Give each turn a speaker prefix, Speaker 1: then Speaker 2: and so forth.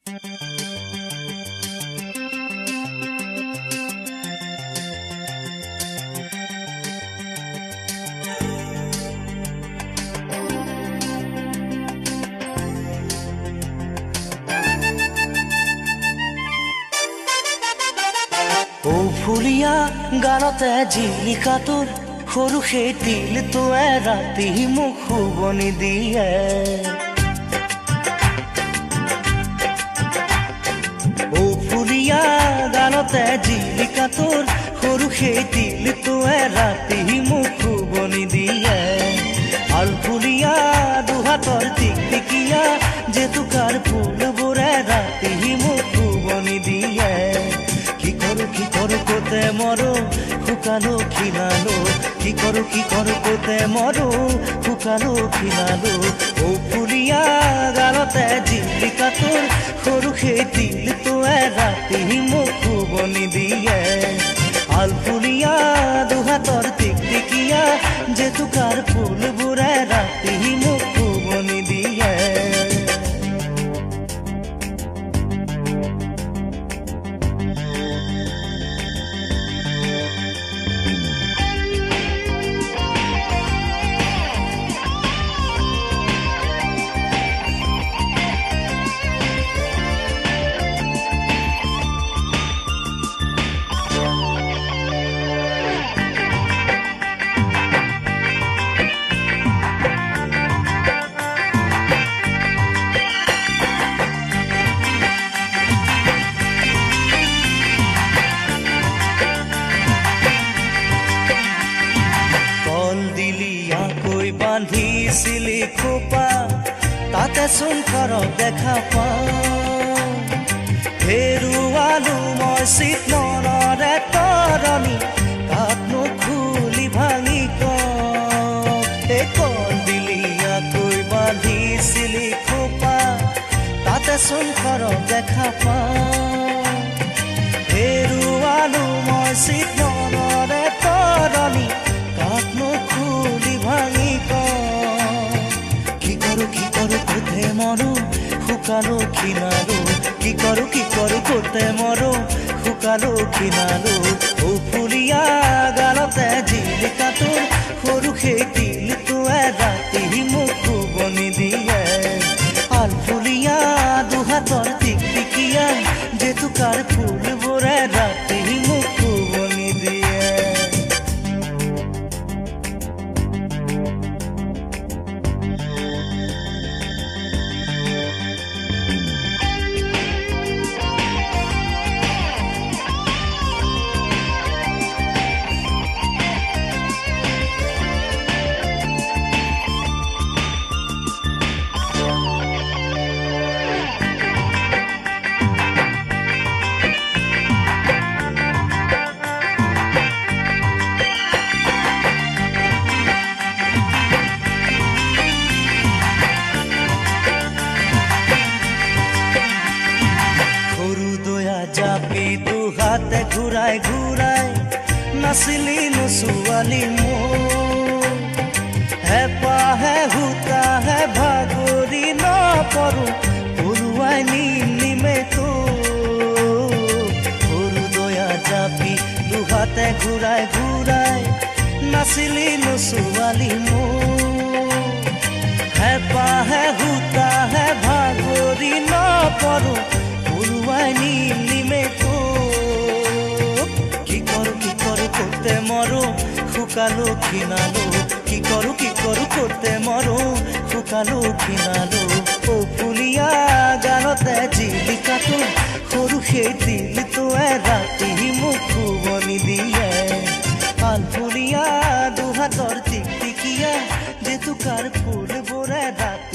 Speaker 1: ও ফুলিয়া গানতে জিলিকা তোৰ সৰু সেই তিলটোৱে ৰাতি মোক শুৱনি দিয়ে। ও ফুলিয়া গানতে জিলিকা তোৰ সৰু সেই তিলটোৱে ৰাতি মোক শুৱনি দিয়ে। আল ফুলিয়া দুহাতৰ টিকটিকিয়া জেতুকাৰ ফুলবোৰে ৰাতি মোক শুৱনি দিয়ে। কি কৰো কোতে মৰো শুকালো খিনালো, কি কৰো কোতে মৰো শুকালো খিনালো। ও ফুলিয়া গালতে জিলিকা তোৰ সৰু সেই তিলটোৱে ৰাতি মোক শুৱনি দিয়ে। আল ফুলিয়া দুহাতৰ টিকটিকিয়া জেতুকাৰ ফুলবোৰে ৰাতি মোক শুৱনি দিয়ে। বান্ধিছিলি খোপা তাতে চোন কৰক দেখা পাওঁ। হেৰুৱালো মই চিত মনৰে তৰণি তাতনো খুলি ভাঙি কওঁ। কল দিলি আকৈ বান্ধিছিলি খোপা তাতে চোন কৰক দেখা পাওঁ। হেৰুৱালো মই চিত মনৰে তৰণি তাতনো খুলি ভাঙি কি কৰো কোতে মৰো শুকালো খিনালো, কি কৰো কোতে মৰো শুকালো খিনালো। ও ফুলিয়া গালতে জিলিকা তোৰ সৰু সেই তিলটোৱে ৰাতি মোক শুৱনি দিয়ে। আল ফুলিয়া দুহাতৰ টিকটিকিয়া জেতুকাৰ ফুলবোৰে ৰাতি মোক শুৱনি দিয়ে। জাপি দুহাতে ঘূৰাই ঘূৰাই নাচিলি ছোৱালী মোৰ। হেঁপাহে সূতাহে ভাগৰি নপৰো পৰুৱাই নিমে তোৰ। সৰু দয়া জাপি দুহাতে ঘূৰাই ঘূৰাই নাচিলি ছোৱালী মোৰ। হেঁপাহে সূতাহে ভাগৰি নপৰো পৰুৱাই নিমে তোৰ। কি কৰো কোতে মৰো শুকালো খিনালো, কি কৰো কোতে মৰো শুকালো খিনালো। ও ফুলিয়া গালতে জিলিকা তোৰ সৰু সেই তিলটোৱে ৰাতি মোক শুৱনি দিয়ে। আল ফুলিয়া দুহাতৰ টিকটিকিয়া জেতুকাৰ ফুলবোৰে ৰাতি